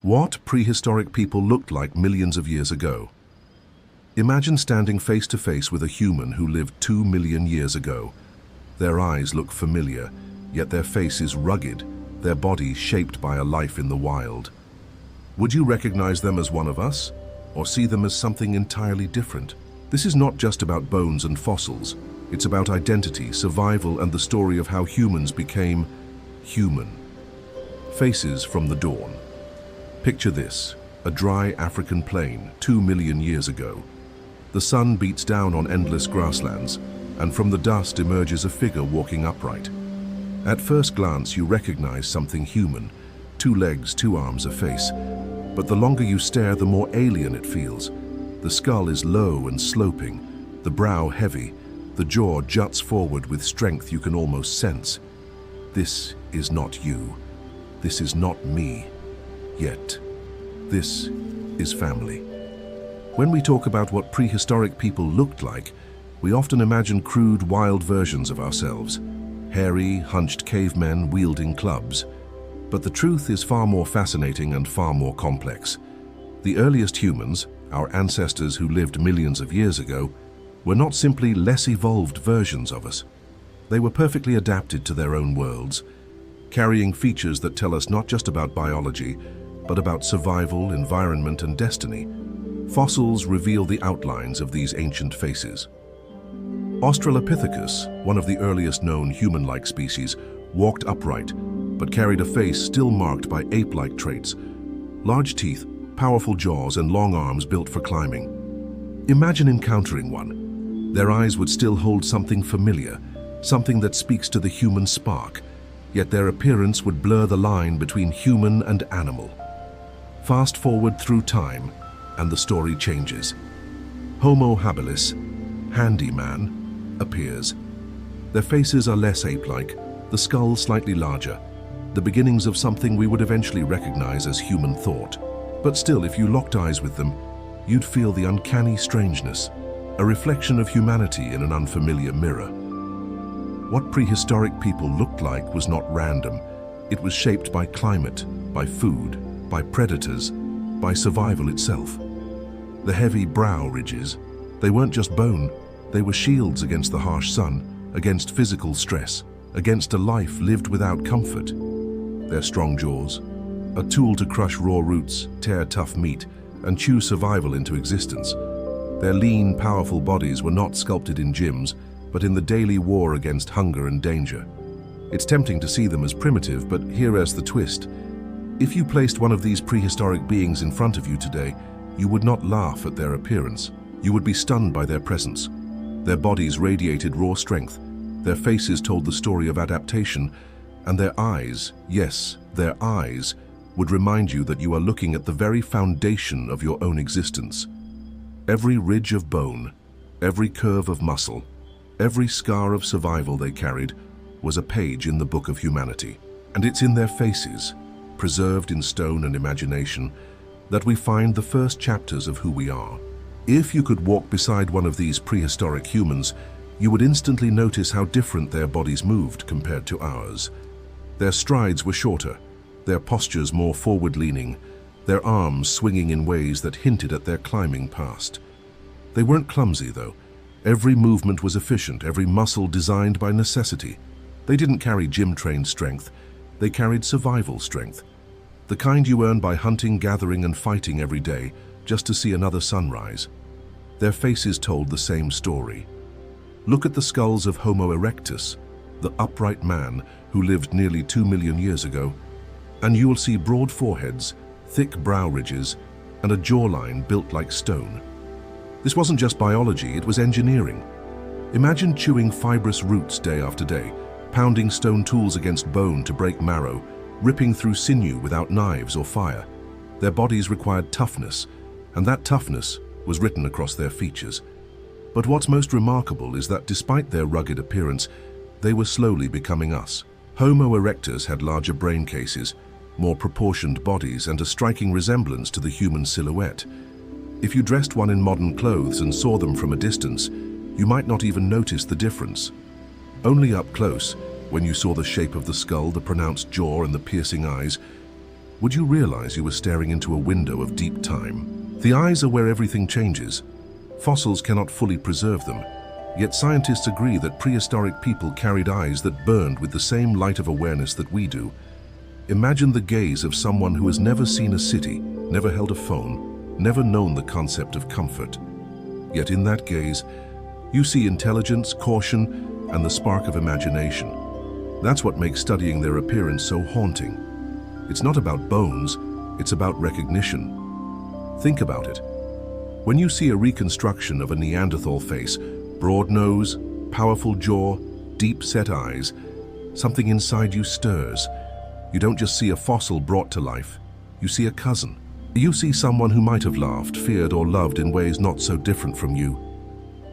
What prehistoric people looked like millions of years ago. Imagine standing face to face with a human who lived 2 million years ago. Their eyes look familiar, yet their face is rugged, their body shaped by a life in the wild. Would you recognize them as one of us, or see them as something entirely different? This is not just about bones and fossils. It's about identity, survival, and the story of how humans became human. Faces from the dawn. Picture this, a dry African plain 2 million years ago. The sun beats down on endless grasslands, and from the dust emerges a figure walking upright. At first glance, you recognize something human, 2 legs, 2 arms, a face. But the longer you stare, the more alien it feels. The skull is low and sloping, the brow heavy, the jaw juts forward with strength you can almost sense. This is not you. This is not me. Yet, this is family. When we talk about what prehistoric people looked like, we often imagine crude, wild versions of ourselves. Hairy, hunched cavemen wielding clubs. But the truth is far more fascinating and far more complex. The earliest humans, our ancestors who lived millions of years ago, were not simply less evolved versions of us. They were perfectly adapted to their own worlds, carrying features that tell us not just about biology, but about survival, environment, and destiny. Fossils reveal the outlines of these ancient faces. Australopithecus, one of the earliest known human-like species, walked upright, but carried a face still marked by ape-like traits. Large teeth, powerful jaws, and long arms built for climbing. Imagine encountering one. Their eyes would still hold something familiar, something that speaks to the human spark, yet their appearance would blur the line between human and animal. Fast forward through time, and the story changes. Homo habilis, handyman, appears. Their faces are less ape-like, the skull slightly larger, the beginnings of something we would eventually recognize as human thought. But still, if you locked eyes with them, you'd feel the uncanny strangeness, a reflection of humanity in an unfamiliar mirror. What prehistoric people looked like was not random. It was shaped by climate, by food, by predators, by survival itself. The heavy brow ridges, they weren't just bone, they were shields against the harsh sun, against physical stress, against a life lived without comfort. Their strong jaws, a tool to crush raw roots, tear tough meat, and chew survival into existence. Their lean, powerful bodies were not sculpted in gyms, but in the daily war against hunger and danger. It's tempting to see them as primitive, but here's the twist. If you placed one of these prehistoric beings in front of you today, you would not laugh at their appearance. You would be stunned by their presence. Their bodies radiated raw strength. Their faces told the story of adaptation, and their eyes, yes, their eyes, would remind you that you are looking at the very foundation of your own existence. Every ridge of bone, every curve of muscle, every scar of survival they carried was a page in the book of humanity. And it's in their faces, preserved in stone and imagination, that we find the first chapters of who we are. If you could walk beside one of these prehistoric humans, you would instantly notice how different their bodies moved compared to ours. Their strides were shorter, their postures more forward-leaning, their arms swinging in ways that hinted at their climbing past. They weren't clumsy, though. Every movement was efficient, every muscle designed by necessity. They didn't carry gym-trained strength, they carried survival strength. The kind you earn by hunting, gathering, and fighting every day just to see another sunrise. Their faces told the same story. Look at the skulls of Homo erectus, the upright man who lived nearly 2 million years ago, and you will see broad foreheads, thick brow ridges, and a jawline built like stone. This wasn't just biology, it was engineering. Imagine chewing fibrous roots day after day, pounding stone tools against bone to break marrow, ripping through sinew without knives or fire. Their bodies required toughness, and that toughness was written across their features. But what's most remarkable is that despite their rugged appearance, they were slowly becoming us. Homo erectus had larger brain cases, more proportioned bodies, and a striking resemblance to the human silhouette. If you dressed one in modern clothes and saw them from a distance, you might not even notice the difference. Only up close, when you saw the shape of the skull, the pronounced jaw, and the piercing eyes, would you realize you were staring into a window of deep time? The eyes are where everything changes. Fossils cannot fully preserve them, yet scientists agree that prehistoric people carried eyes that burned with the same light of awareness that we do. Imagine the gaze of someone who has never seen a city, never held a phone, never known the concept of comfort. Yet in that gaze, you see intelligence, caution, and the spark of imagination. That's what makes studying their appearance so haunting. It's not about bones, it's about recognition. Think about it. When you see a reconstruction of a Neanderthal face, broad nose, powerful jaw, deep-set eyes, something inside you stirs. You don't just see a fossil brought to life, you see a cousin. You see someone who might have laughed, feared, or loved in ways not so different from you.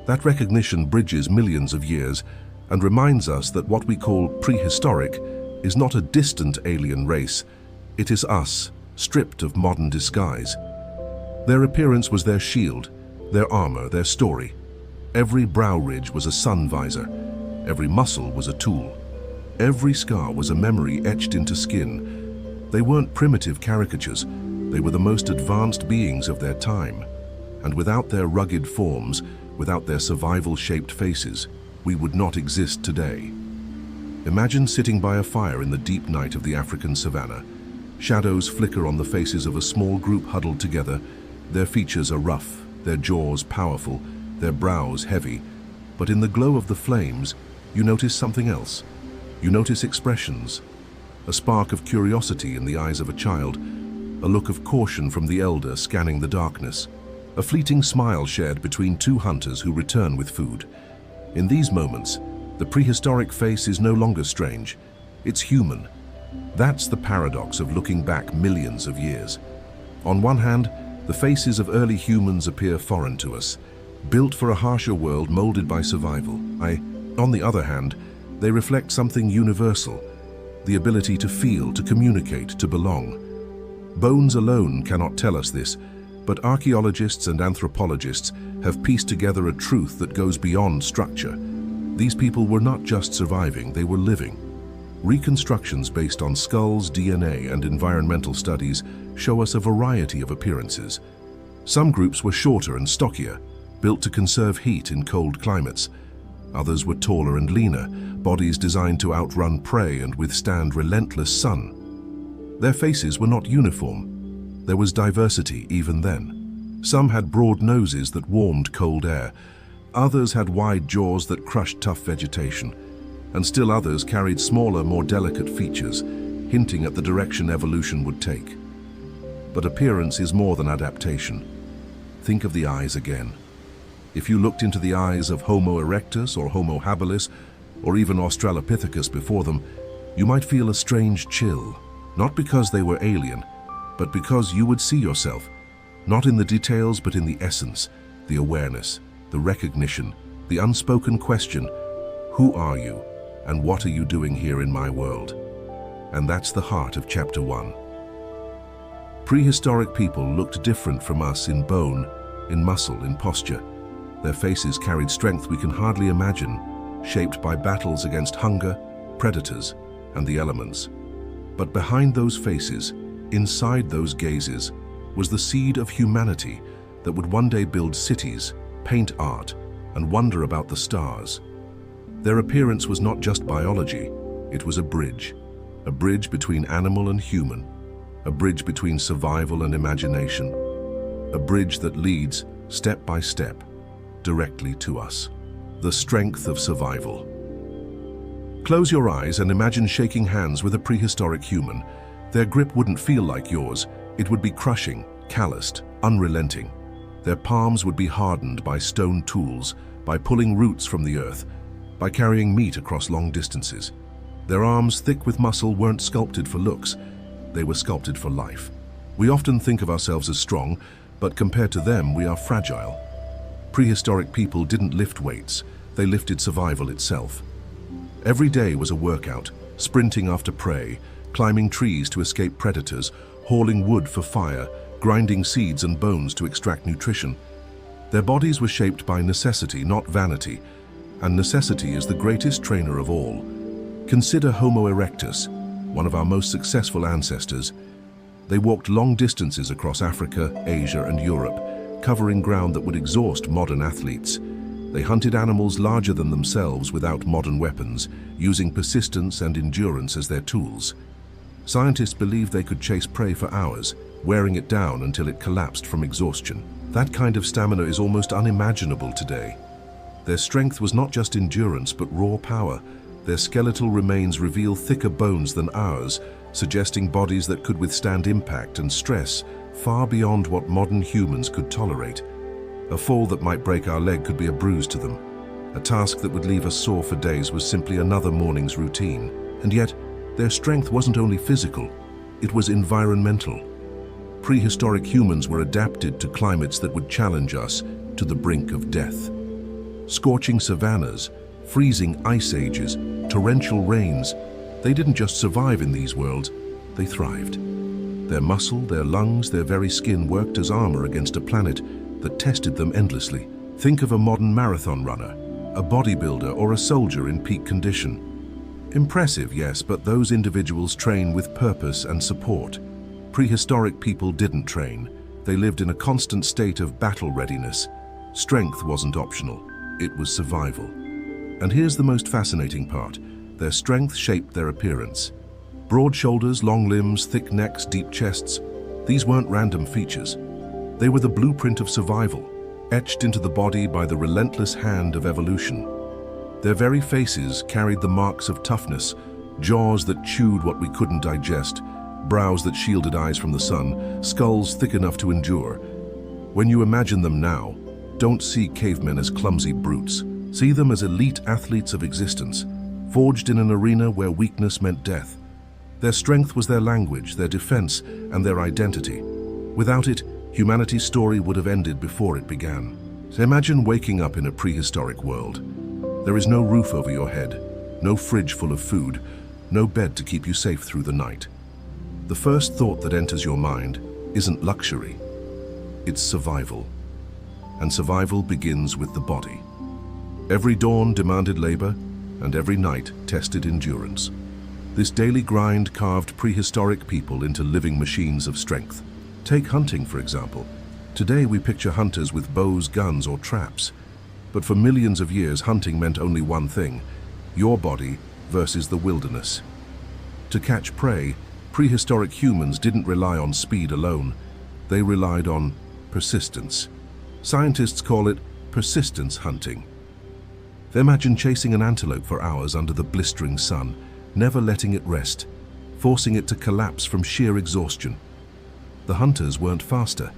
That recognition bridges millions of years and reminds us that what we call prehistoric is not a distant alien race. It is us, stripped of modern disguise. Their appearance was their shield, their armor, their story. Every brow ridge was a sun visor. Every muscle was a tool. Every scar was a memory etched into skin. They weren't primitive caricatures. They were the most advanced beings of their time. And without their rugged forms, without their survival-shaped faces, we would not exist today. Imagine sitting by a fire in the deep night of the African savanna. Shadows flicker on the faces of a small group huddled together. Their features are rough, their jaws powerful, their brows heavy. But in the glow of the flames, you notice something else. You notice expressions. A spark of curiosity in the eyes of a child, a look of caution from the elder scanning the darkness, a fleeting smile shared between two hunters who return with food. In these moments, the prehistoric face is no longer strange. It's human. That's the paradox of looking back millions of years. On one hand, the faces of early humans appear foreign to us, built for a harsher world molded by survival. On the other hand, they reflect something universal, the ability to feel, to communicate, to belong. Bones alone cannot tell us this, but archaeologists and anthropologists have pieced together a truth that goes beyond structure. These people were not just surviving, they were living. Reconstructions based on skulls, DNA, and environmental studies show us a variety of appearances. Some groups were shorter and stockier, built to conserve heat in cold climates. Others were taller and leaner, bodies designed to outrun prey and withstand relentless sun. Their faces were not uniform. There was diversity even then. Some had broad noses that warmed cold air. Others had wide jaws that crushed tough vegetation. And still others carried smaller, more delicate features, hinting at the direction evolution would take. But appearance is more than adaptation. Think of the eyes again. If you looked into the eyes of Homo erectus or Homo habilis, or even Australopithecus before them, you might feel a strange chill, not because they were alien, but because you would see yourself, not in the details but in the essence, the awareness, the recognition, the unspoken question, who are you and what are you doing here in my world? And that's the heart of Chapter 1. Prehistoric people looked different from us in bone, in muscle, in posture. Their faces carried strength we can hardly imagine, shaped by battles against hunger, predators, and the elements. But behind those faces, inside those gazes, was the seed of humanity that would one day build cities, paint art, and wonder about the stars. Their appearance was not just biology, it was a bridge between animal and human, a bridge between survival and imagination, a bridge that leads, step by step, directly to us. The strength of survival. Close your eyes and imagine shaking hands with a prehistoric human. Their grip wouldn't feel like yours. It would be crushing, calloused, unrelenting. Their palms would be hardened by stone tools, by pulling roots from the earth, by carrying meat across long distances. Their arms, thick with muscle, weren't sculpted for looks. They were sculpted for life. We often think of ourselves as strong, but compared to them, we are fragile. Prehistoric people didn't lift weights, they lifted survival itself. Every day was a workout, sprinting after prey, climbing trees to escape predators, hauling wood for fire, grinding seeds and bones to extract nutrition. Their bodies were shaped by necessity, not vanity, and necessity is the greatest trainer of all. Consider Homo erectus, one of our most successful ancestors. They walked long distances across Africa, Asia, and Europe, covering ground that would exhaust modern athletes. They hunted animals larger than themselves without modern weapons, using persistence and endurance as their tools. Scientists believed they could chase prey for hours, wearing it down until it collapsed from exhaustion. That kind of stamina is almost unimaginable today. Their strength was not just endurance, but raw power. Their skeletal remains reveal thicker bones than ours, suggesting bodies that could withstand impact and stress far beyond what modern humans could tolerate. A fall that might break our leg could be a bruise to them. A task that would leave us sore for days was simply another morning's routine. And yet, their strength wasn't only physical, it was environmental. Prehistoric humans were adapted to climates that would challenge us to the brink of death. Scorching savannas, freezing ice ages, torrential rains, they didn't just survive in these worlds, they thrived. Their muscle, their lungs, their very skin worked as armor against a planet that tested them endlessly. Think of a modern marathon runner, a bodybuilder, or a soldier in peak condition. Impressive, yes, but those individuals train with purpose and support. Prehistoric people didn't train. They lived in a constant state of battle readiness. Strength wasn't optional, it was survival. And here's the most fascinating part. Their strength shaped their appearance. Broad shoulders, long limbs, thick necks, deep chests. These weren't random features. They were the blueprint of survival, etched into the body by the relentless hand of evolution. Their very faces carried the marks of toughness, jaws that chewed what we couldn't digest, brows that shielded eyes from the sun, skulls thick enough to endure. When you imagine them now, don't see cavemen as clumsy brutes. See them as elite athletes of existence, forged in an arena where weakness meant death. Their strength was their language, their defense, and their identity. Without it, humanity's story would have ended before it began. So imagine waking up in a prehistoric world. There is no roof over your head, no fridge full of food, no bed to keep you safe through the night. The first thought that enters your mind isn't luxury, it's survival. And survival begins with the body. Every dawn demanded labor, and every night tested endurance. This daily grind carved prehistoric people into living machines of strength. Take hunting, for example. Today we picture hunters with bows, guns, or traps. But for millions of years, hunting meant only one thing: your body versus the wilderness. To catch prey, prehistoric humans didn't rely on speed alone. They relied on persistence. Scientists call it persistence hunting. Imagine chasing an antelope for hours under the blistering sun, never letting it rest, forcing it to collapse from sheer exhaustion. The hunters weren't faster.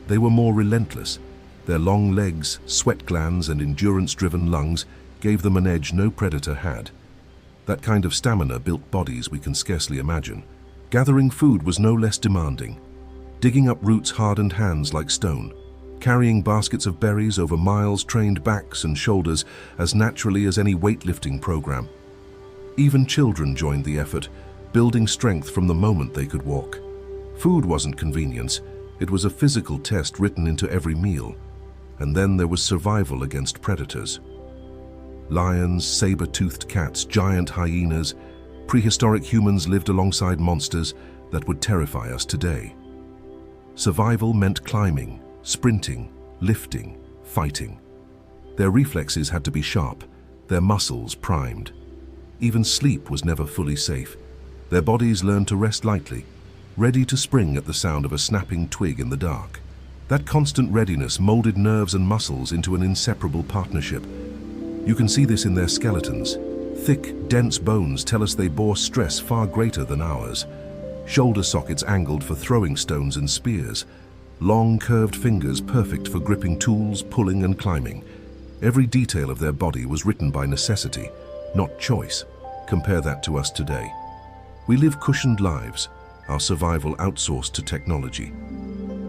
They were more relentless. Their long legs, sweat glands, and endurance-driven lungs gave them an edge no predator had. That kind of stamina built bodies we can scarcely imagine. Gathering food was no less demanding. Digging up roots hardened hands like stone. Carrying baskets of berries over miles trained backs and shoulders as naturally as any weightlifting program. Even children joined the effort, building strength from the moment they could walk. Food wasn't convenience, it was a physical test written into every meal. And then there was survival against predators. Lions, saber-toothed cats, giant hyenas. Prehistoric humans lived alongside monsters that would terrify us today. Survival meant climbing, sprinting, lifting, fighting. Their reflexes had to be sharp, their muscles primed. Even sleep was never fully safe. Their bodies learned to rest lightly, ready to spring at the sound of a snapping twig in the dark. That constant readiness molded nerves and muscles into an inseparable partnership. You can see this in their skeletons. Thick, dense bones tell us they bore stress far greater than ours. Shoulder sockets angled for throwing stones and spears. Long, curved fingers perfect for gripping tools, pulling, and climbing. Every detail of their body was written by necessity, not choice. Compare that to us today. We live cushioned lives, our survival outsourced to technology.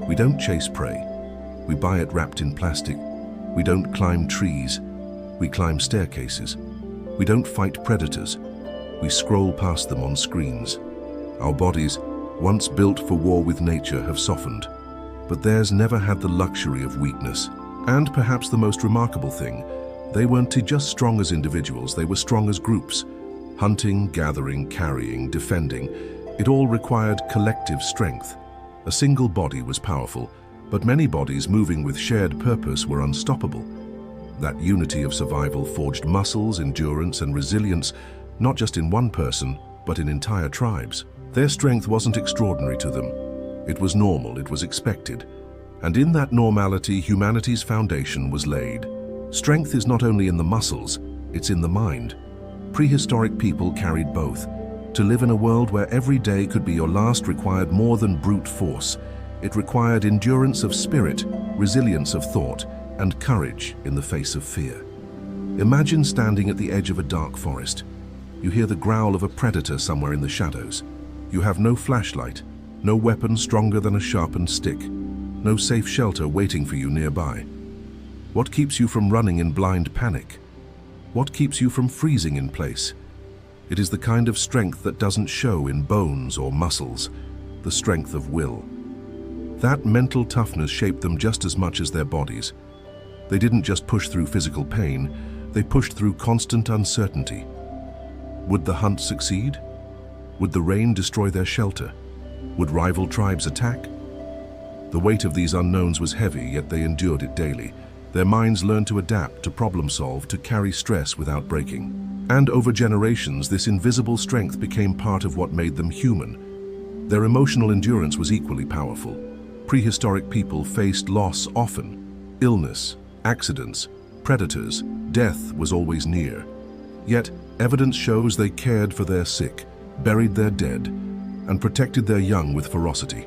We don't chase prey. We buy it wrapped in plastic. We don't climb trees. We climb staircases. We don't fight predators. We scroll past them on screens. Our bodies, once built for war with nature, have softened. But theirs never had the luxury of weakness. And perhaps the most remarkable thing, they weren't just strong as individuals, they were strong as groups. Hunting, gathering, carrying, defending, it all required collective strength. A single body was powerful, but many bodies moving with shared purpose were unstoppable. That unity of survival forged muscles, endurance, and resilience, not just in one person, but in entire tribes. Their strength wasn't extraordinary to them. It was normal, it was expected. And in that normality, humanity's foundation was laid. Strength is not only in the muscles, it's in the mind. Prehistoric people carried both. To live in a world where every day could be your last required more than brute force. It required endurance of spirit, resilience of thought, and courage in the face of fear. Imagine standing at the edge of a dark forest. You hear the growl of a predator somewhere in the shadows. You have no flashlight, no weapon stronger than a sharpened stick, no safe shelter waiting for you nearby. What keeps you from running in blind panic? What keeps you from freezing in place? It is the kind of strength that doesn't show in bones or muscles, the strength of will. That mental toughness shaped them just as much as their bodies. They didn't just push through physical pain, they pushed through constant uncertainty. Would the hunt succeed? Would the rain destroy their shelter? Would rival tribes attack? The weight of these unknowns was heavy, yet they endured it daily. Their minds learned to adapt, to problem solve, to carry stress without breaking. And over generations, this invisible strength became part of what made them human. Their emotional endurance was equally powerful. Prehistoric people faced loss often. Illness, accidents, predators, death was always near. Yet, evidence shows they cared for their sick, buried their dead, and protected their young with ferocity.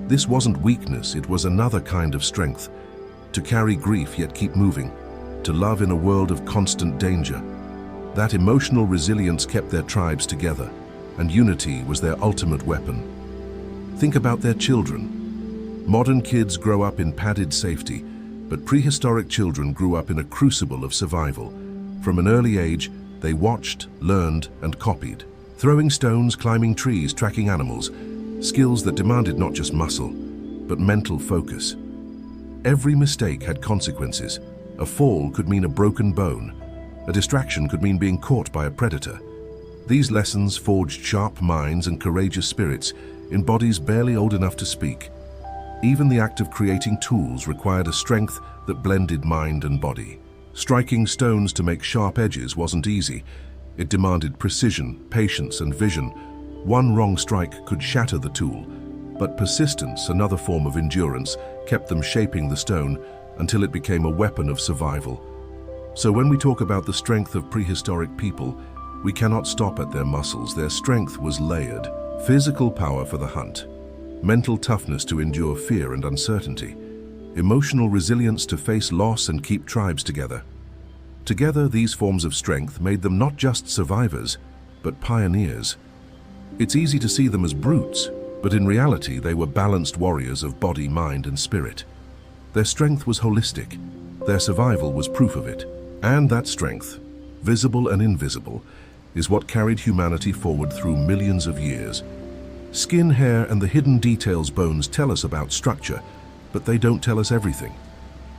This wasn't weakness, it was another kind of strength. To carry grief yet keep moving, to love in a world of constant danger. That emotional resilience kept their tribes together, and unity was their ultimate weapon. Think about their children. Modern kids grow up in padded safety, but prehistoric children grew up in a crucible of survival. From an early age, they watched, learned, and copied. Throwing stones, climbing trees, tracking animals, skills that demanded not just muscle, but mental focus. Every mistake had consequences. A fall could mean a broken bone. A distraction could mean being caught by a predator. These lessons forged sharp minds and courageous spirits in bodies barely old enough to speak. Even the act of creating tools required a strength that blended mind and body. Striking stones to make sharp edges wasn't easy. It demanded precision, patience, and vision. One wrong strike could shatter the tool, but persistence, another form of endurance, kept them shaping the stone until it became a weapon of survival. So when we talk about the strength of prehistoric people, we cannot stop at their muscles. Their strength was layered. Physical power for the hunt, mental toughness to endure fear and uncertainty, emotional resilience to face loss and keep tribes together. Together, these forms of strength made them not just survivors, but pioneers. It's easy to see them as brutes, but in reality they were balanced warriors of body, mind, and spirit. Their strength was holistic. Their survival was proof of it. And that strength, visible and invisible, is what carried humanity forward through millions of years. Skin, hair, and the hidden details bones tell us about structure, but they don't tell us everything.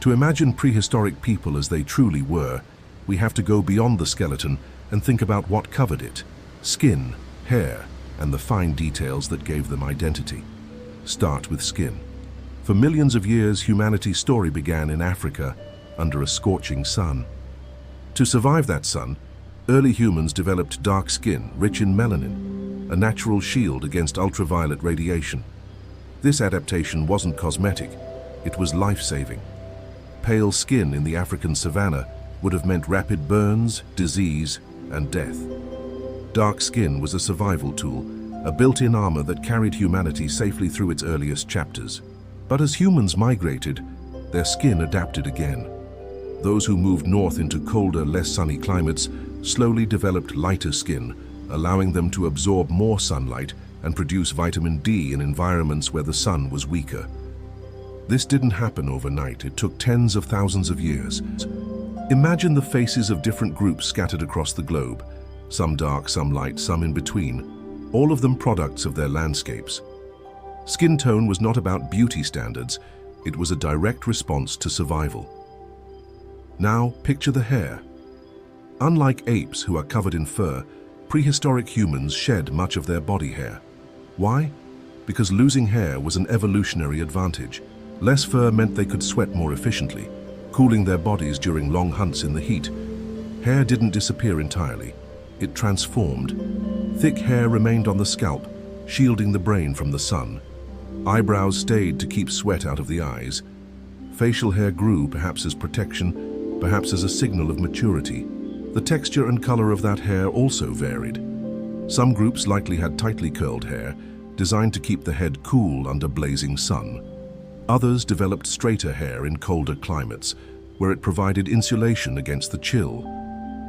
To imagine prehistoric people as they truly were, we have to go beyond the skeleton and think about what covered it: skin, hair, and the fine details that gave them identity. Start with skin. For millions of years, humanity's story began in Africa under a scorching sun. To survive that sun, early humans developed dark skin, rich in melanin, a natural shield against ultraviolet radiation. This adaptation wasn't cosmetic, it was life-saving. Pale skin in the African savanna would have meant rapid burns, disease, and death. Dark skin was a survival tool, a built-in armor that carried humanity safely through its earliest chapters. But as humans migrated, their skin adapted again. Those who moved north into colder, less sunny climates slowly developed lighter skin, allowing them to absorb more sunlight and produce vitamin D in environments where the sun was weaker. This didn't happen overnight. It took tens of thousands of years. Imagine the faces of different groups scattered across the globe, some dark, some light, some in between, all of them products of their landscapes. Skin tone was not about beauty standards, it was a direct response to survival. Now, picture the hair. Unlike apes who are covered in fur, prehistoric humans shed much of their body hair. Why? because losing hair was an evolutionary advantage. Less fur meant they could sweat more efficiently, cooling their bodies during long hunts in the heat. Hair didn't disappear entirely. It transformed. Thick hair remained on the scalp, shielding the brain from the sun. Eyebrows stayed to keep sweat out of the eyes. Facial hair grew, perhaps as protection, perhaps as a signal of maturity. The texture and color of that hair also varied. Some groups likely had tightly curled hair, designed to keep the head cool under blazing sun. Others developed straighter hair in colder climates, where it provided insulation against the chill.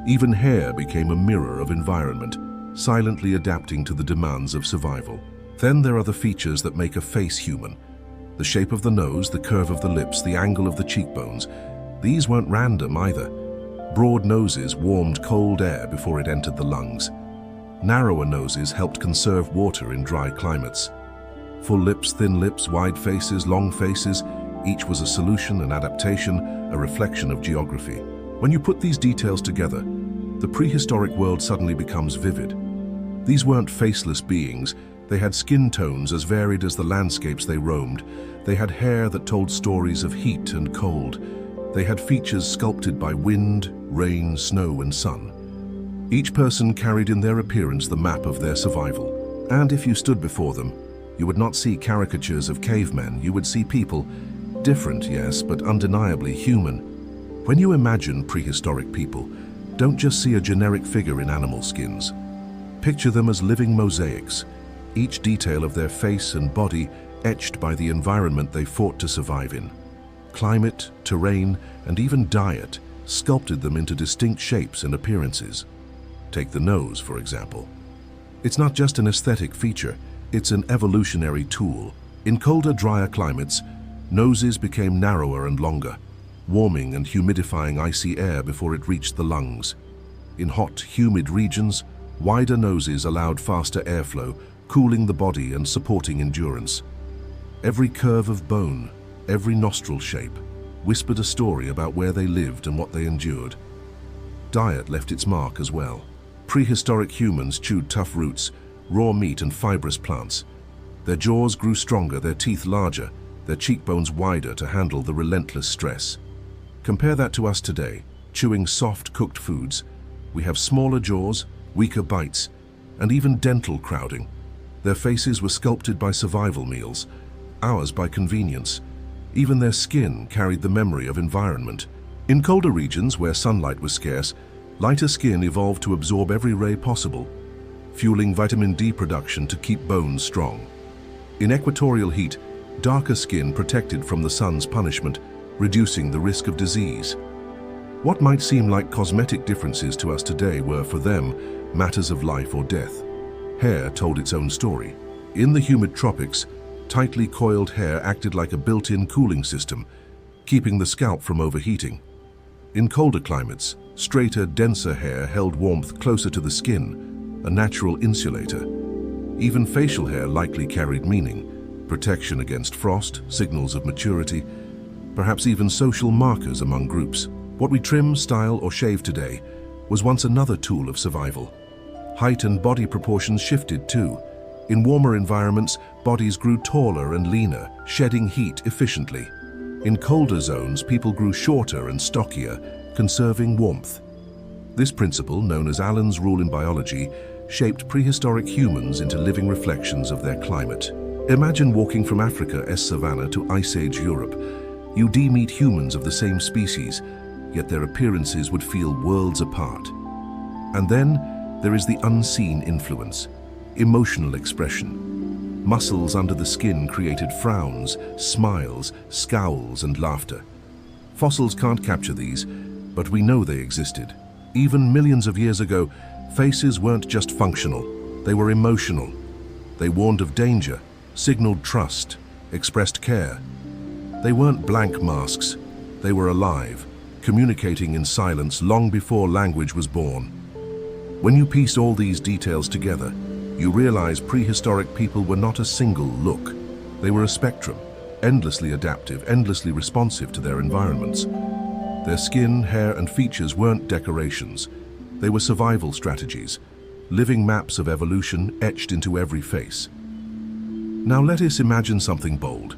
Even hair became a mirror of environment, silently adapting to the demands of survival. Then there are the features that make a face human. The shape of the nose, the curve of the lips, the angle of the cheekbones. These weren't random either. Broad noses warmed cold air before it entered the lungs. Narrower noses helped conserve water in dry climates. Full lips, thin lips, wide faces, long faces, each was a solution, an adaptation, a reflection of geography. When you put these details together, the prehistoric world suddenly becomes vivid. These weren't faceless beings. They had skin tones as varied as the landscapes they roamed. They had hair that told stories of heat and cold. They had features sculpted by wind, rain, snow, and sun. Each person carried in their appearance the map of their survival. And if you stood before them, you would not see caricatures of cavemen. You would see people, different, yes, but undeniably human. When you imagine prehistoric people, don't just see a generic figure in animal skins. Picture them as living mosaics, each detail of their face and body etched by the environment they fought to survive in. Climate, terrain, and even diet sculpted them into distinct shapes and appearances. Take the nose, for example. It's not just an aesthetic feature, it's an evolutionary tool. In colder, drier climates, noses became narrower and longer, warming and humidifying icy air before it reached the lungs. In hot, humid regions, wider noses allowed faster airflow, cooling the body and supporting endurance. Every curve of bone, every nostril shape, whispered a story about where they lived and what they endured. Diet left its mark as well. Prehistoric humans chewed tough roots, raw meat and fibrous plants. Their jaws grew stronger, their teeth larger, their cheekbones wider to handle the relentless stress. Compare that to us today, chewing soft, cooked foods. We have smaller jaws, weaker bites, and even dental crowding. Their faces were sculpted by survival meals, ours by convenience. Even their skin carried the memory of environment. In colder regions where sunlight was scarce, lighter skin evolved to absorb every ray possible, fueling vitamin D production to keep bones strong. In equatorial heat, darker skin protected from the sun's punishment, reducing the risk of disease. What might seem like cosmetic differences to us today were, for them, matters of life or death. Hair told its own story. In the humid tropics, tightly coiled hair acted like a built-in cooling system, keeping the scalp from overheating. In colder climates, straighter, denser hair held warmth closer to the skin, a natural insulator. Even facial hair likely carried meaning, protection against frost, signals of maturity, perhaps even social markers among groups. What we trim, style, or shave today was once another tool of survival. Height and body proportions shifted too. In warmer environments, bodies grew taller and leaner, shedding heat efficiently. In colder zones, people grew shorter and stockier, conserving warmth. This principle, known as Allen's rule in biology, shaped prehistoric humans into living reflections of their climate. Imagine walking from Africa's savanna to Ice Age Europe. You'd meet humans of the same species, yet their appearances would feel worlds apart. And then there is the unseen influence, emotional expression. Muscles under the skin created frowns, smiles, scowls, and laughter. Fossils can't capture these, but we know they existed. Even millions of years ago, faces weren't just functional, they were emotional. They warned of danger, signaled trust, expressed care. They weren't blank masks, they were alive, communicating in silence long before language was born. When you piece all these details together, you realize prehistoric people were not a single look. They were a spectrum, endlessly adaptive, endlessly responsive to their environments. Their skin, hair, and features weren't decorations. They were survival strategies, living maps of evolution etched into every face. Now let us imagine something bold.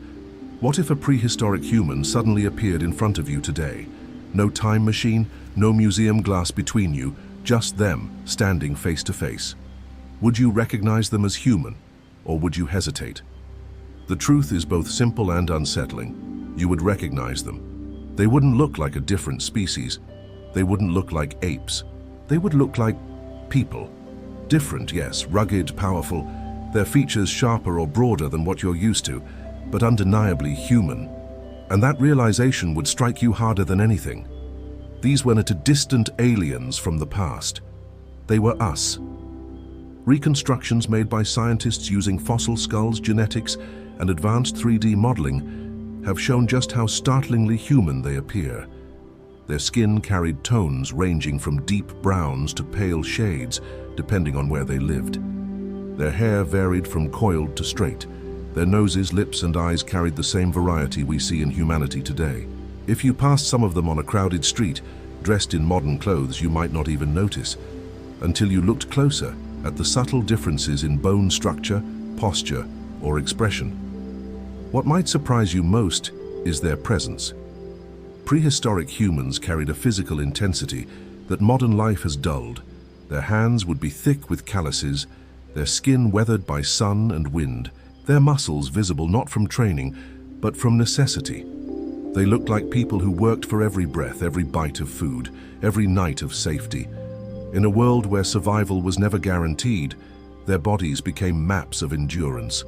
What if a prehistoric human suddenly appeared in front of you today? No time machine, no museum glass between you, just them standing face to face. Would you recognize them as human, or would you hesitate? The truth is both simple and unsettling. You would recognize them. They wouldn't look like a different species. They wouldn't look like apes. They would look like people. Different, yes, rugged, powerful, their features sharper or broader than what you're used to, but undeniably human. And that realization would strike you harder than anything. These weren't distant aliens from the past. They were us. Reconstructions made by scientists using fossil skulls, genetics, and advanced 3D modeling have shown just how startlingly human they appear. Their skin carried tones ranging from deep browns to pale shades, depending on where they lived. Their hair varied from coiled to straight. Their noses, lips, and eyes carried the same variety we see in humanity today. If you passed some of them on a crowded street, dressed in modern clothes, you might not even notice, until you looked closer at the subtle differences in bone structure, posture, or expression. What might surprise you most is their presence. Prehistoric humans carried a physical intensity that modern life has dulled. Their hands would be thick with calluses, their skin weathered by sun and wind, their muscles visible not from training, but from necessity. They looked like people who worked for every breath, every bite of food, every night of safety. In a world where survival was never guaranteed, their bodies became maps of endurance.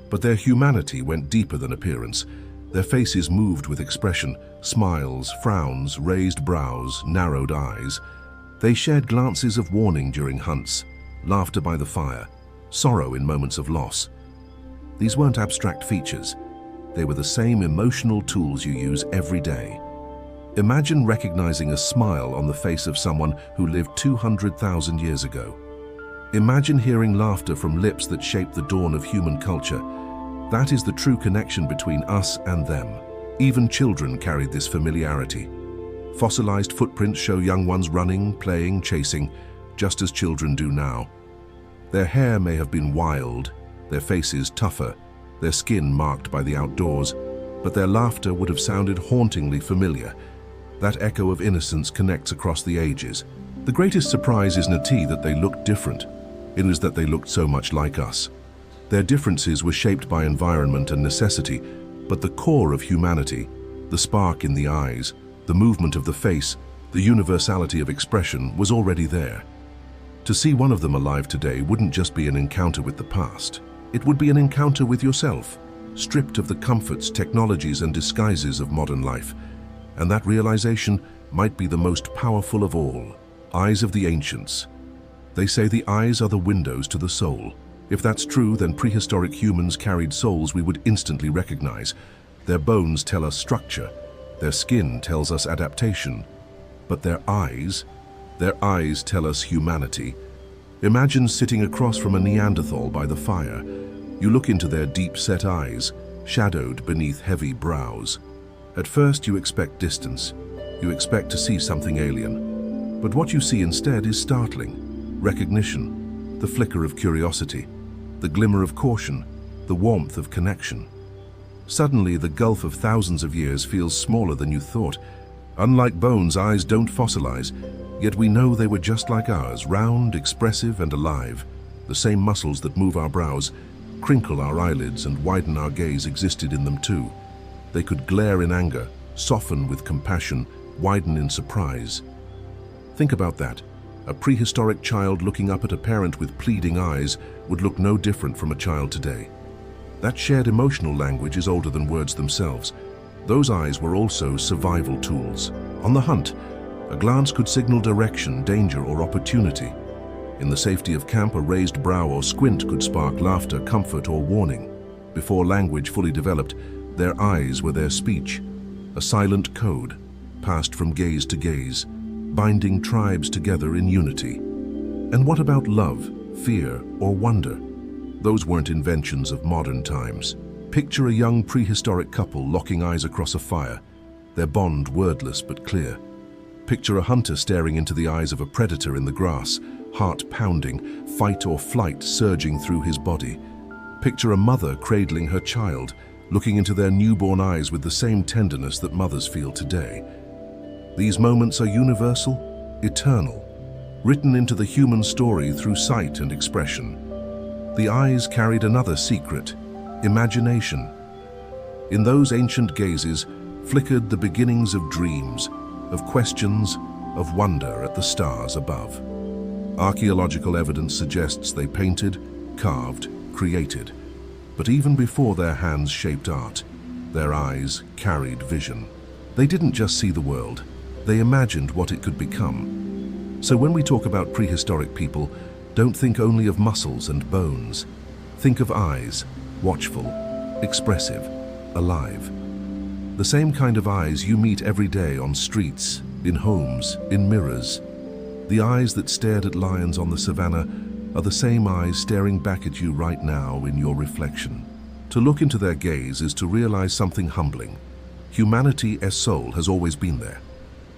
But their humanity went deeper than appearance. Their faces moved with expression, smiles, frowns, raised brows, narrowed eyes. They shared glances of warning during hunts, laughter by the fire, sorrow in moments of loss. These weren't abstract features. They were the same emotional tools you use every day. Imagine recognizing a smile on the face of someone who lived 200,000 years ago. Imagine hearing laughter from lips that shaped the dawn of human culture. That is the true connection between us and them. Even children carried this familiarity. Fossilized footprints show young ones running, playing, chasing, just as children do now. Their hair may have been wild, their faces tougher, their skin marked by the outdoors, but their laughter would have sounded hauntingly familiar. That echo of innocence connects across the ages. The greatest surprise isn't that they looked different. It was that they looked so much like us. Their differences were shaped by environment and necessity, but the core of humanity, the spark in the eyes, the movement of the face, the universality of expression was already there. To see one of them alive today wouldn't just be an encounter with the past. It would be an encounter with yourself, stripped of the comforts, technologies, and disguises of modern life. And that realization might be the most powerful of all. Eyes of the ancients. They say the eyes are the windows to the soul. If that's true, then prehistoric humans carried souls we would instantly recognize. Their bones tell us structure. Their skin tells us adaptation. But their eyes tell us humanity. Imagine sitting across from a Neanderthal by the fire. You look into their deep-set eyes, shadowed beneath heavy brows. At first you expect distance. You expect to see something alien. But what you see instead is startling. Recognition, the flicker of curiosity, the glimmer of caution, the warmth of connection. Suddenly, the gulf of thousands of years feels smaller than you thought. Unlike bones, eyes don't fossilize, yet we know they were just like ours, round, expressive, and alive. The same muscles that move our brows, crinkle our eyelids, and widen our gaze existed in them too. They could glare in anger, soften with compassion, widen in surprise. Think about that. A prehistoric child looking up at a parent with pleading eyes would look no different from a child today. That shared emotional language is older than words themselves. Those eyes were also survival tools. On the hunt, a glance could signal direction, danger, or opportunity. In the safety of camp, a raised brow or squint could spark laughter, comfort, or warning. Before language fully developed, their eyes were their speech, a silent code, passed from gaze to gaze, binding tribes together in unity. And what about love, fear, or wonder? Those weren't inventions of modern times. Picture a young prehistoric couple locking eyes across a fire, their bond wordless but clear. Picture a hunter staring into the eyes of a predator in the grass, heart pounding, fight or flight surging through his body. Picture a mother cradling her child, looking into their newborn eyes with the same tenderness that mothers feel today. These moments are universal, eternal, written into the human story through sight and expression. The eyes carried another secret, imagination. In those ancient gazes flickered the beginnings of dreams, of questions, of wonder at the stars above. Archaeological evidence suggests they painted, carved, created. But even before their hands shaped art, their eyes carried vision. They didn't just see the world, they imagined what it could become. So when we talk about prehistoric people, don't think only of muscles and bones. Think of eyes, watchful, expressive, alive. The same kind of eyes you meet every day on streets, in homes, in mirrors. The eyes that stared at lions on the savannah are the same eyes staring back at you right now in your reflection. To look into their gaze is to realize something humbling. Humanity as soul has always been there.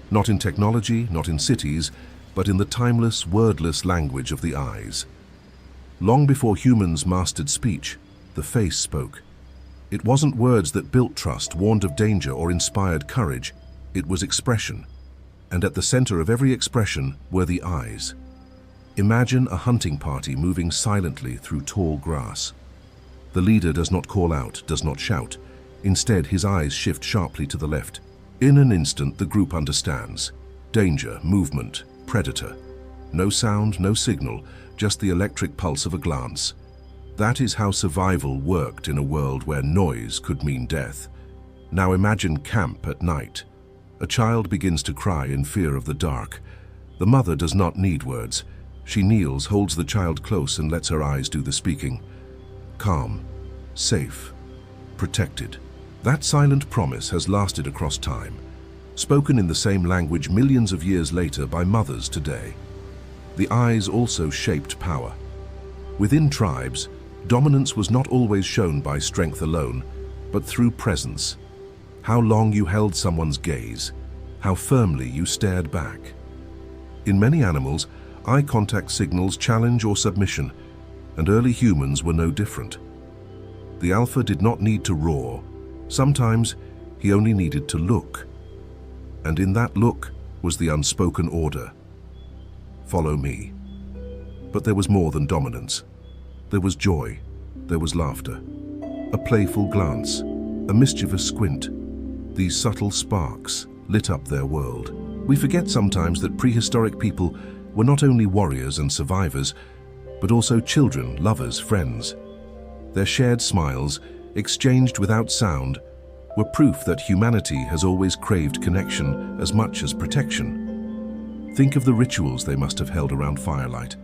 Not in technology, not in cities, but in the timeless, wordless language of the eyes. Long before humans mastered speech, the face spoke. It wasn't words that built trust, warned of danger, or inspired courage. It was expression. And at the center of every expression were the eyes. Imagine a hunting party moving silently through tall grass. The leader does not call out, does not shout. Instead, his eyes shift sharply to the left. In an instant, the group understands. Danger, movement, predator. No sound, no signal, just the electric pulse of a glance. That is how survival worked in a world where noise could mean death. Now imagine camp at night. A child begins to cry in fear of the dark. The mother does not need words. She kneels, holds the child close, and lets her eyes do the speaking. Calm, safe, protected. That silent promise has lasted across time, spoken in the same language millions of years later by mothers today. The eyes also shaped power. Within tribes, dominance was not always shown by strength alone, but through presence. How long you held someone's gaze, how firmly you stared back. In many animals, eye contact signals challenge or submission, and early humans were no different. The alpha did not need to roar. Sometimes he only needed to look. And in that look was the unspoken order. Follow me. But there was more than dominance. There was joy. There was laughter. A playful glance. A mischievous squint. These subtle sparks lit up their world. We forget sometimes that prehistoric people were not only warriors and survivors, but also children, lovers, friends. Their shared smiles, exchanged without sound, were proof that humanity has always craved connection as much as protection. Think of the rituals they must have held around firelight,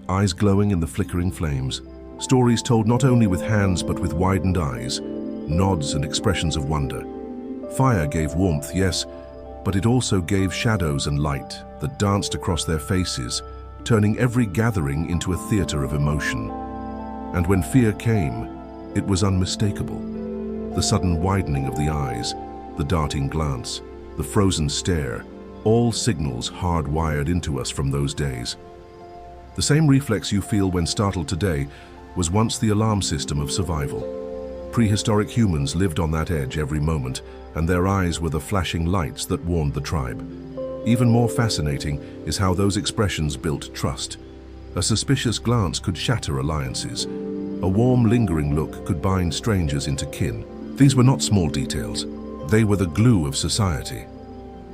eyes glowing in the flickering flames, stories told not only with hands but with widened eyes, nods and expressions of wonder. Fire gave warmth, yes, but it also gave shadows and light that danced across their faces, turning every gathering into a theater of emotion. And when fear came, it was unmistakable. The sudden widening of the eyes, the darting glance, the frozen stare, all signals hardwired into us from those days. The same reflex you feel when startled today was once the alarm system of survival. Prehistoric humans lived on that edge every moment, and their eyes were the flashing lights that warned the tribe. Even more fascinating is how those expressions built trust. A suspicious glance could shatter alliances. A warm, lingering look could bind strangers into kin. These were not small details. They were the glue of society.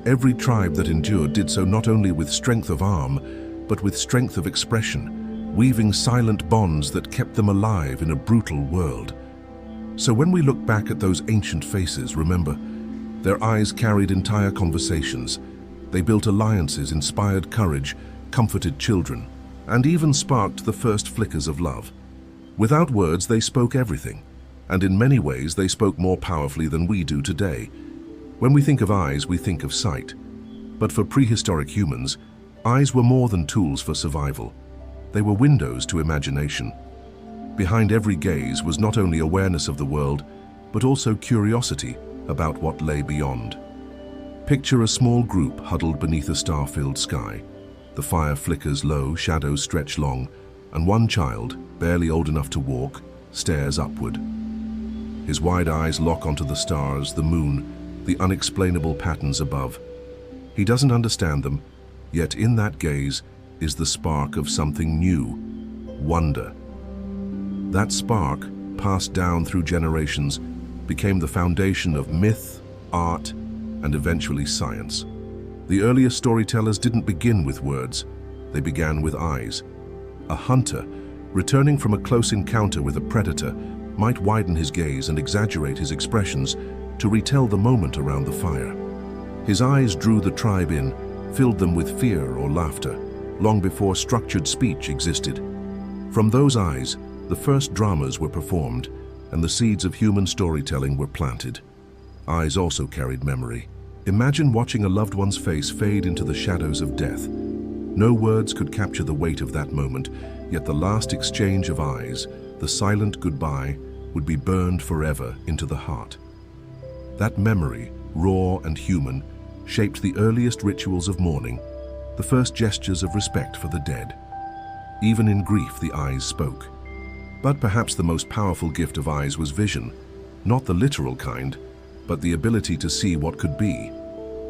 Every tribe that endured did so not only with strength of arm, but with strength of expression, weaving silent bonds that kept them alive in a brutal world. So when we look back at those ancient faces, remember, their eyes carried entire conversations. They built alliances, inspired courage, comforted children, and even sparked the first flickers of love. Without words, they spoke everything, and in many ways they spoke more powerfully than we do today. When we think of eyes, we think of sight. But for prehistoric humans, eyes were more than tools for survival. They were windows to imagination. Behind every gaze was not only awareness of the world, but also curiosity about what lay beyond. Picture a small group huddled beneath a star-filled sky. The fire flickers low, shadows stretch long, and one child, barely old enough to walk, stares upward. His wide eyes lock onto the stars, the moon, the unexplainable patterns above. He doesn't understand them, yet in that gaze is the spark of something new, wonder. That spark, passed down through generations, became the foundation of myth, art, and eventually science. The earliest storytellers didn't begin with words, they began with eyes. A hunter, returning from a close encounter with a predator, might widen his gaze and exaggerate his expressions to retell the moment around the fire. His eyes drew the tribe in, filled them with fear or laughter, long before structured speech existed. From those eyes, the first dramas were performed, and the seeds of human storytelling were planted. Eyes also carried memory. Imagine watching a loved one's face fade into the shadows of death. No words could capture the weight of that moment, yet the last exchange of eyes, the silent goodbye, would be burned forever into the heart. That memory, raw and human, shaped the earliest rituals of mourning, the first gestures of respect for the dead. Even in grief, the eyes spoke. But perhaps the most powerful gift of eyes was vision, not the literal kind, but the ability to see what could be,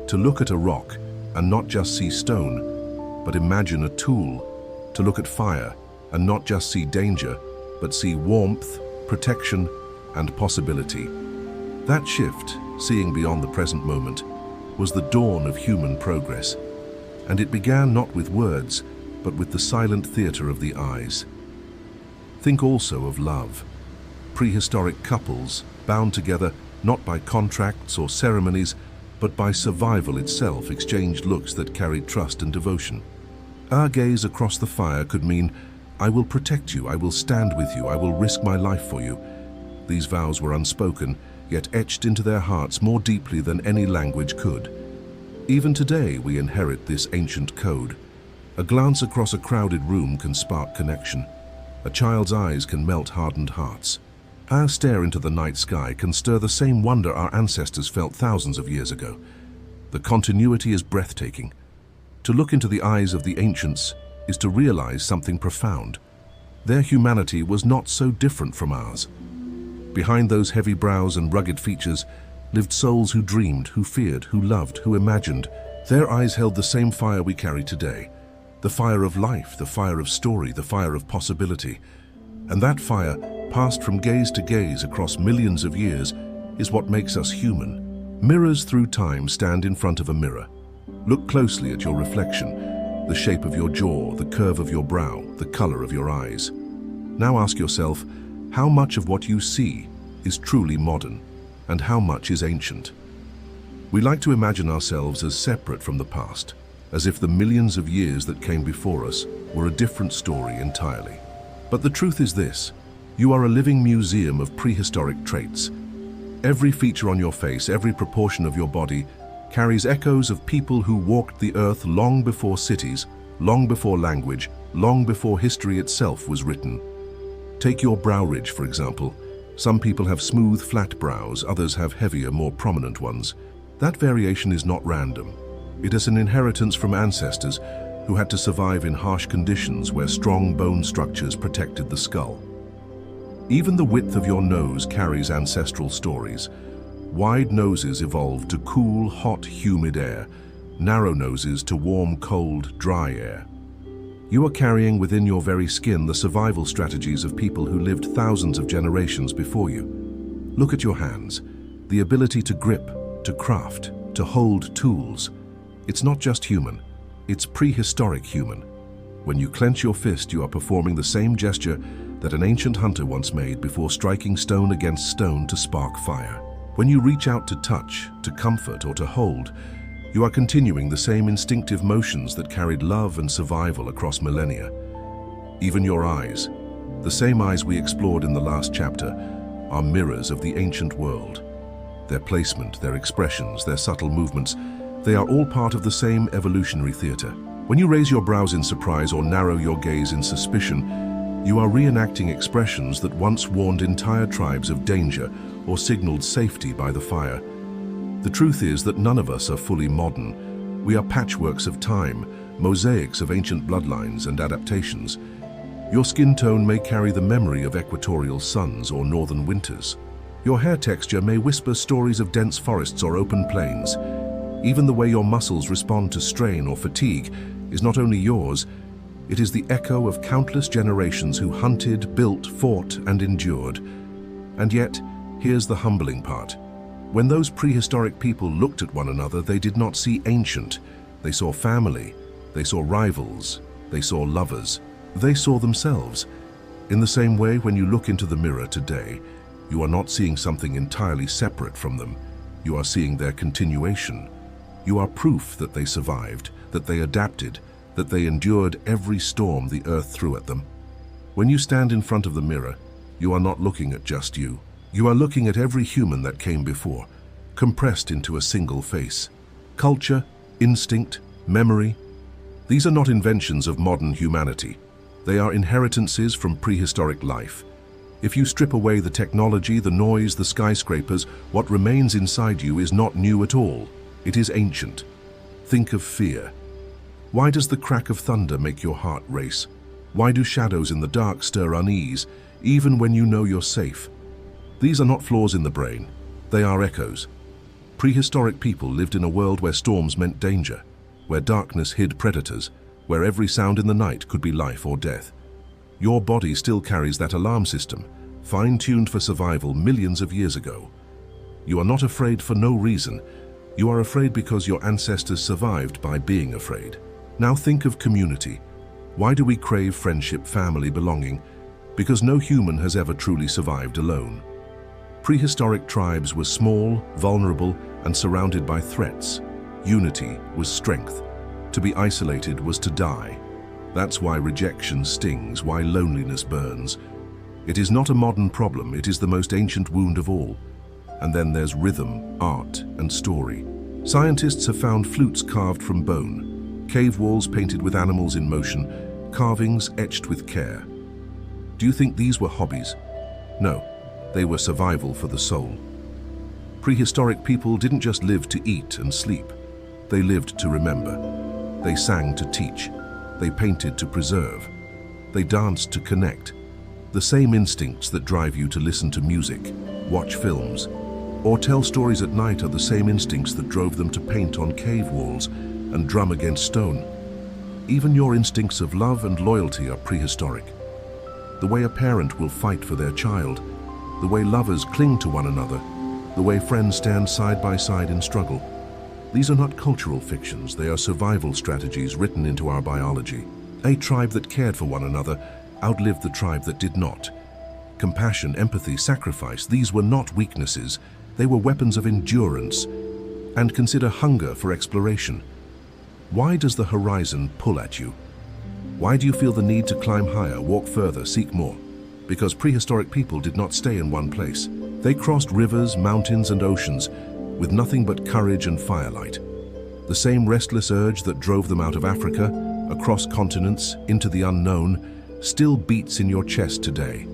to look at a rock and not just see stone, but imagine a tool, to look at fire and not just see danger, but see warmth, protection, and possibility. That shift, seeing beyond the present moment, was the dawn of human progress, and it began not with words, but with the silent theater of the eyes. Think also of love. Prehistoric couples, bound together not by contracts or ceremonies, but by survival itself, exchanged looks that carried trust and devotion. Our gaze across the fire could mean, I will protect you, I will stand with you, I will risk my life for you. These vows were unspoken, yet etched into their hearts more deeply than any language could. Even today we inherit this ancient code. A glance across a crowded room can spark connection. A child's eyes can melt hardened hearts. Our stare into the night sky can stir the same wonder our ancestors felt thousands of years ago. The continuity is breathtaking. To look into the eyes of the ancients is to realize something profound. Their humanity was not so different from ours. Behind those heavy brows and rugged features lived souls who dreamed, who feared, who loved, who imagined. Their eyes held the same fire we carry today. The fire of life, the fire of story, the fire of possibility. And that fire, passed from gaze to gaze across millions of years, is what makes us human. Mirrors through time stand in front of a mirror. Look closely at your reflection, the shape of your jaw, the curve of your brow, the color of your eyes. Now ask yourself, how much of what you see is truly modern, and how much is ancient? We like to imagine ourselves as separate from the past, as if the millions of years that came before us were a different story entirely. But the truth is this: you are a living museum of prehistoric traits. Every feature on your face, every proportion of your body, carries echoes of people who walked the earth long before cities, long before language, long before history itself was written. Take your brow ridge, for example. Some people have smooth, flat brows, others have heavier, more prominent ones. That variation is not random. It is an inheritance from ancestors who had to survive in harsh conditions where strong bone structures protected the skull. Even the width of your nose carries ancestral stories. Wide noses evolved to cool, hot, humid air, narrow noses to warm, cold, dry air. You are carrying within your very skin the survival strategies of people who lived thousands of generations before you. Look at your hands, the ability to grip, to craft, to hold tools. It's not just human, it's prehistoric human. When you clench your fist, you are performing the same gesture that an ancient hunter once made before striking stone against stone to spark fire. When you reach out to touch, to comfort, or to hold, you are continuing the same instinctive motions that carried love and survival across millennia. Even your eyes, the same eyes we explored in the last chapter, are mirrors of the ancient world. Their placement, their expressions, their subtle movements, they are all part of the same evolutionary theater. When you raise your brows in surprise or narrow your gaze in suspicion, you are reenacting expressions that once warned entire tribes of danger or signaled safety by the fire. The truth is that none of us are fully modern. We are patchworks of time, mosaics of ancient bloodlines and adaptations. Your skin tone may carry the memory of equatorial suns or northern winters. Your hair texture may whisper stories of dense forests or open plains. Even the way your muscles respond to strain or fatigue is not only yours, it is the echo of countless generations who hunted, built, fought, and endured. And yet, here's the humbling part. When those prehistoric people looked at one another, they did not see ancient. They saw family, they saw rivals, they saw lovers. They saw themselves. In the same way, when you look into the mirror today, you are not seeing something entirely separate from them. You are seeing their continuation. You are proof that they survived, that they adapted, that they endured every storm the earth threw at them. When you stand in front of the mirror, you are not looking at just you. You are looking at every human that came before, compressed into a single face. Culture, instinct, memory, these are not inventions of modern humanity. They are inheritances from prehistoric life. If you strip away the technology, the noise, the skyscrapers, what remains inside you is not new at all. It is ancient. Think of fear. Why does the crack of thunder make your heart race? Why do shadows in the dark stir unease, even when you know you're safe? These are not flaws in the brain. They are echoes. Prehistoric people lived in a world where storms meant danger, where darkness hid predators, where every sound in the night could be life or death. Your body still carries that alarm system, fine-tuned for survival millions of years ago. You are not afraid for no reason. You are afraid because your ancestors survived by being afraid. Now think of community. Why do we crave friendship, family, belonging? Because no human has ever truly survived alone. Prehistoric tribes were small, vulnerable, and surrounded by threats. Unity was strength. To be isolated was to die. That's why rejection stings, why loneliness burns. It is not a modern problem, it is the most ancient wound of all. And then there's rhythm, art, and story. Scientists have found flutes carved from bone, cave walls painted with animals in motion, carvings etched with care. Do you think these were hobbies? No, they were survival for the soul. Prehistoric people didn't just live to eat and sleep. They lived to remember. They sang to teach. They painted to preserve. They danced to connect. The same instincts that drive you to listen to music, watch films, or tell stories at night are the same instincts that drove them to paint on cave walls and drum against stone. Even your instincts of love and loyalty are prehistoric. The way a parent will fight for their child, the way lovers cling to one another, the way friends stand side by side in struggle. These are not cultural fictions, they are survival strategies written into our biology. A tribe that cared for one another outlived the tribe that did not. Compassion, empathy, sacrifice, these were not weaknesses, they were weapons of endurance. And consider hunger for exploration. Why does the horizon pull at you? Why do you feel the need to climb higher, walk further, seek more? Because prehistoric people did not stay in one place. They crossed rivers, mountains, and oceans with nothing but courage and firelight. The same restless urge that drove them out of Africa, across continents, into the unknown, still beats in your chest today.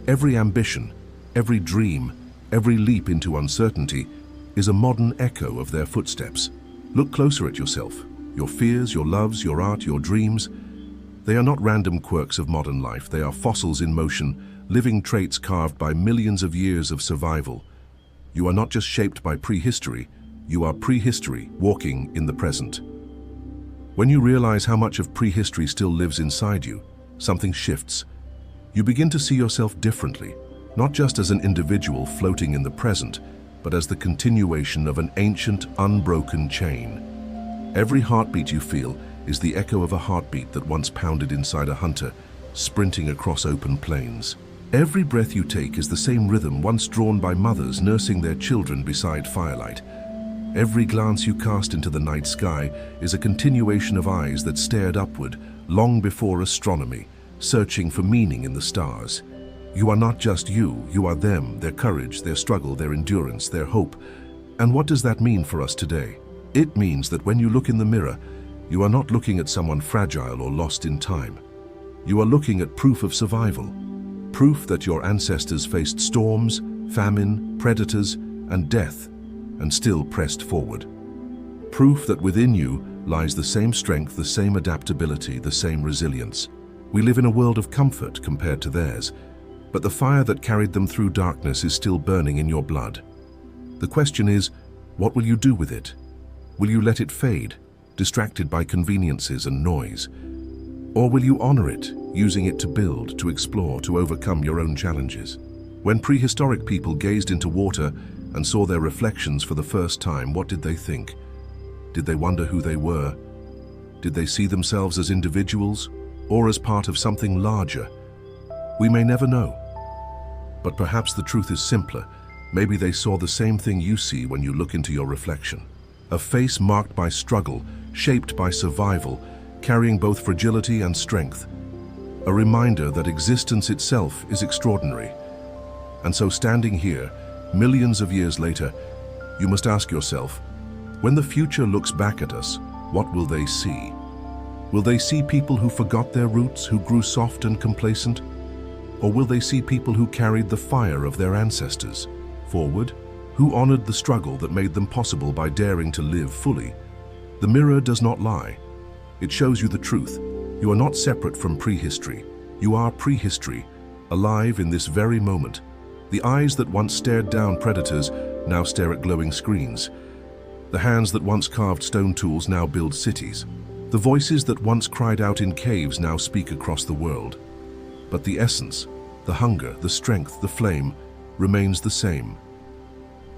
Every ambition, every dream, every leap into uncertainty is a modern echo of their footsteps. Look closer at yourself. Your fears, your loves, your art, your dreams. They are not random quirks of modern life. They are fossils in motion, living traits carved by millions of years of survival. You are not just shaped by prehistory, you are prehistory walking in the present. When you realize how much of prehistory still lives inside you, something shifts. You begin to see yourself differently, not just as an individual floating in the present, but as the continuation of an ancient, unbroken chain. Every heartbeat you feel is the echo of a heartbeat that once pounded inside a hunter, sprinting across open plains. Every breath you take is the same rhythm once drawn by mothers nursing their children beside firelight. Every glance you cast into the night sky is a continuation of eyes that stared upward long before astronomy, searching for meaning in the stars. You are not just you, you are them, their courage, their struggle, their endurance, their hope. And what does that mean for us today? It means that when you look in the mirror, you are not looking at someone fragile or lost in time. You are looking at proof of survival, proof that your ancestors faced storms, famine, predators, and death, and still pressed forward. Proof that within you lies the same strength, the same adaptability, the same resilience. We live in a world of comfort compared to theirs, but the fire that carried them through darkness is still burning in your blood. The question is, what will you do with it? Will you let it fade, distracted by conveniences and noise? Or will you honor it, using it to build, to explore, to overcome your own challenges? When prehistoric people gazed into water and saw their reflections for the first time, what did they think? Did they wonder who they were? Did they see themselves as individuals or as part of something larger? We may never know. But perhaps the truth is simpler. Maybe they saw the same thing you see when you look into your reflection. A face marked by struggle, shaped by survival, carrying both fragility and strength. A reminder that existence itself is extraordinary. And so standing here, millions of years later, you must ask yourself, when the future looks back at us, what will they see? Will they see people who forgot their roots, who grew soft and complacent? Or will they see people who carried the fire of their ancestors forward, who honored the struggle that made them possible by daring to live fully? The mirror does not lie. It shows you the truth. You are not separate from prehistory. You are prehistory, alive in this very moment. The eyes that once stared down predators now stare at glowing screens. The hands that once carved stone tools now build cities. The voices that once cried out in caves now speak across the world. But the essence, the hunger, the strength, the flame, remains the same.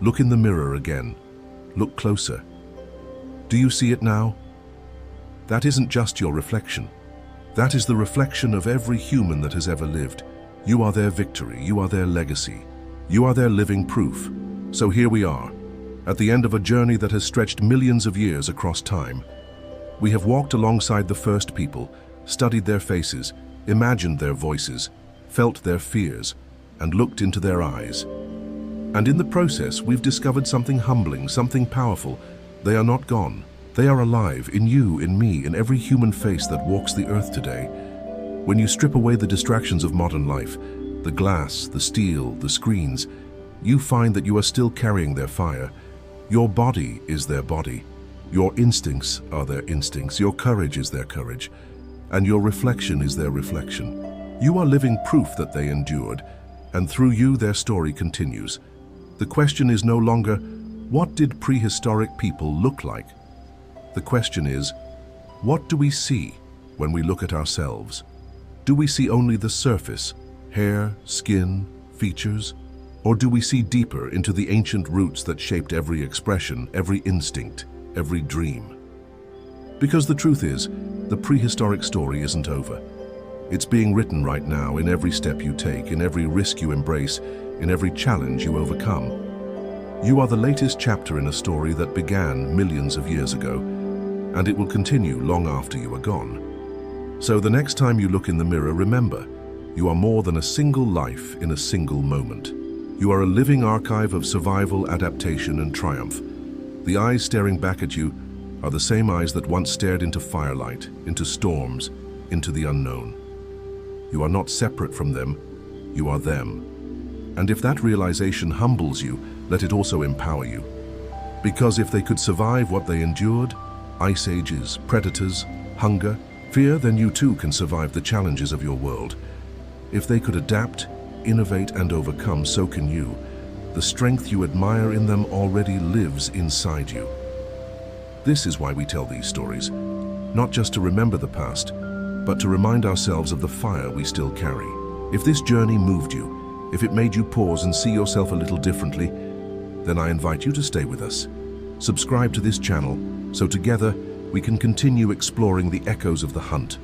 Look in the mirror again. Look closer. Do you see it now? That isn't just your reflection. That is the reflection of every human that has ever lived. You are their victory. You are their legacy. You are their living proof. So here we are, at the end of a journey that has stretched millions of years across time. We have walked alongside the first people, studied their faces, imagined their voices, felt their fears, and looked into their eyes. And in the process, we've discovered something humbling, something powerful. They are not gone. They are alive, in you, in me, in every human face that walks the earth today. When you strip away the distractions of modern life, the glass, the steel, the screens, you find that you are still carrying their fire. Your body is their body. Your instincts are their instincts. Your courage is their courage. And your reflection is their reflection. You are living proof that they endured, and through you their story continues. The question is no longer, what did prehistoric people look like? The question is, what do we see when we look at ourselves? Do we see only the surface, hair, skin, features? Or do we see deeper into the ancient roots that shaped every expression, every instinct, every dream? Because the truth is, the prehistoric story isn't over. It's being written right now in every step you take, in every risk you embrace, in every challenge you overcome. You are the latest chapter in a story that began millions of years ago, and it will continue long after you are gone. So the next time you look in the mirror, remember, you are more than a single life in a single moment. You are a living archive of survival, adaptation, and triumph. The eyes staring back at you are the same eyes that once stared into firelight, into storms, into the unknown. You are not separate from them, you are them. And if that realization humbles you, let it also empower you. Because if they could survive what they endured, ice ages, predators, hunger, fear, then you too can survive the challenges of your world. If they could adapt, innovate, and overcome, so can you. The strength you admire in them already lives inside you. This is why we tell these stories, not just to remember the past, but to remind ourselves of the fire we still carry. If this journey moved you, if it made you pause and see yourself a little differently, then I invite you to stay with us. Subscribe to this channel so together we can continue exploring the echoes of the hunt,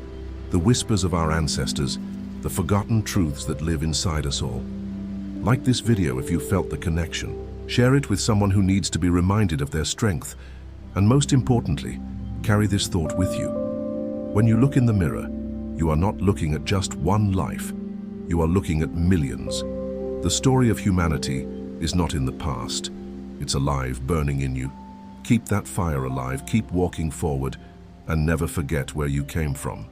the whispers of our ancestors, the forgotten truths that live inside us all. Like this video if you felt the connection. Share it with someone who needs to be reminded of their strength. And most importantly, carry this thought with you. When you look in the mirror, you are not looking at just one life. You are looking at millions. The story of humanity is not in the past. It's alive, burning in you. Keep that fire alive, keep walking forward, and never forget where you came from.